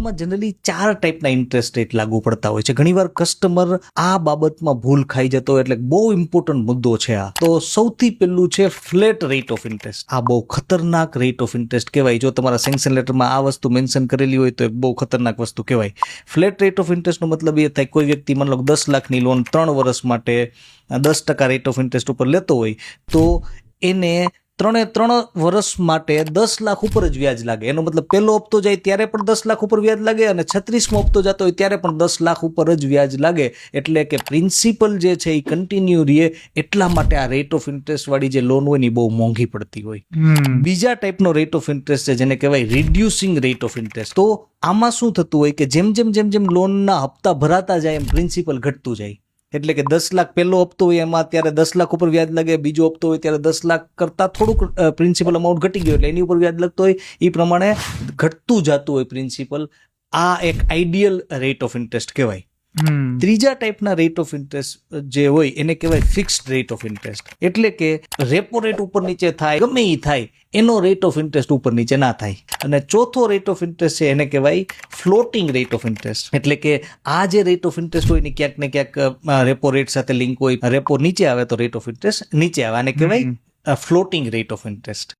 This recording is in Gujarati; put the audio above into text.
લોનમાં જનરલી 4 ટાઈપના ઇન્ટરેસ્ટ રેટ લાગુ પડતા હોય છે. ઘણીવાર કસ્ટમર આ બાબતમાં ભૂલ ખાઈ જતો હોય, એટલે બહુ ઇમ્પોર્ટન્ટ મુદ્દો છે આ. તો સૌથી પહેલું છે ફ્લેટ રેટ ઓફ ઇન્ટરેસ્ટ. આ બહુ ખતરનાક રેટ ઓફ ઇન્ટરેસ્ટ કહેવાય. જો તમારા સેન્કશન લેટરમાં આ વસ્તુ મેન્શન કરેલી હોય તો એક બહુ ખતરનાક વસ્તુ કહેવાય. ફ્લેટ રેટ ઓફ ઇન્ટરેસ્ટનો મતલબ એ થાય, કોઈ વ્યક્તિ માની લો 10 લાખની લોન 3 વર્ષ માટે 10% રેટ ઓફ ઇન્ટરેસ્ટ ઉપર લેતો હોય, તો એને 3 વર્ષ માટે 10 લાખ ઉપર જ વ્યાજ લાગે. એનો મતલબ પહેલો હપ્તો જાય ત્યારે પણ 10 લાખ ઉપર વ્યાજ લાગે, અને 36મો હપ્તો જતો હોય ત્યારે પણ 10 લાખ ઉપર જ વ્યાજ લાગે. એટલે કે પ્રિન્સિપલ જે છે એ કન્ટિન્યુ રહે. એટલા માટે આ રેટ ઓફ ઇન્ટરેસ્ટ વાળી જે લોન હોય ને એ બહુ મોંઘી પડતી હોય. બીજા ટાઈપનો રેટ ઓફ ઇન્ટરેસ્ટ છે જેને કહેવાય રિડ્યુસિંગ રેટ ઓફ ઇન્ટરેસ્ટ. તો આમાં શું થતું હોય કે જેમ જેમ લોનના હપ્તા ભરાતા જાય એમ પ્રિન્સિપલ ઘટતું જાય. એટલે કે 10 લાખ પહેલો હપ્તો હોય એમાં ત્યારે 10 લાખ ઉપર વ્યાજ લાગે, બીજો હપ્તો હોય ત્યારે 10 લાખ કરતાં થોડુંક પ્રિન્સિપલ અમાઉન્ટ ઘટી ગયો એટલે એની ઉપર વ્યાજ લાગતો હોય. એ પ્રમાણે ઘટતું જતું હોય પ્રિન્સિપલ. આ એક આઈડિયલ રેટ ઓફ ઇન્ટરેસ્ટ કહેવાય. ત્રીજા ટાઈપના રેટ ઓફ ઇન્ટરેસ્ટ જે હોય એને કહેવાય ફિક્સ્ડ રેટ ઓફ ઇન્ટરેસ્ટ. એટલે કે રેપો રેટ ઉપર નીચે થાય, ગમે એ થાય, એનો રેટ ઓફ ઇન્ટરેસ્ટ ઉપર નીચે ના થાય. અને ચોથો રેટ ઓફ ઇન્ટરેસ્ટ છે એને કહેવાય ફ્લોટિંગ રેટ ઓફ ઇન્ટરેસ્ટ. એટલે કે આ જે રેટ ઓફ ઇન્ટરેસ્ટ હોય ને ક્યાંક ને ક્યાંક રેપો રેટ સાથે લિંક હોય. રેપો નીચે આવે તો રેટ ઓફ ઇન્ટરેસ્ટ નીચે આવે. આને કહેવાય ફ્લોટિંગ રેટ ઓફ ઇન્ટરેસ્ટ.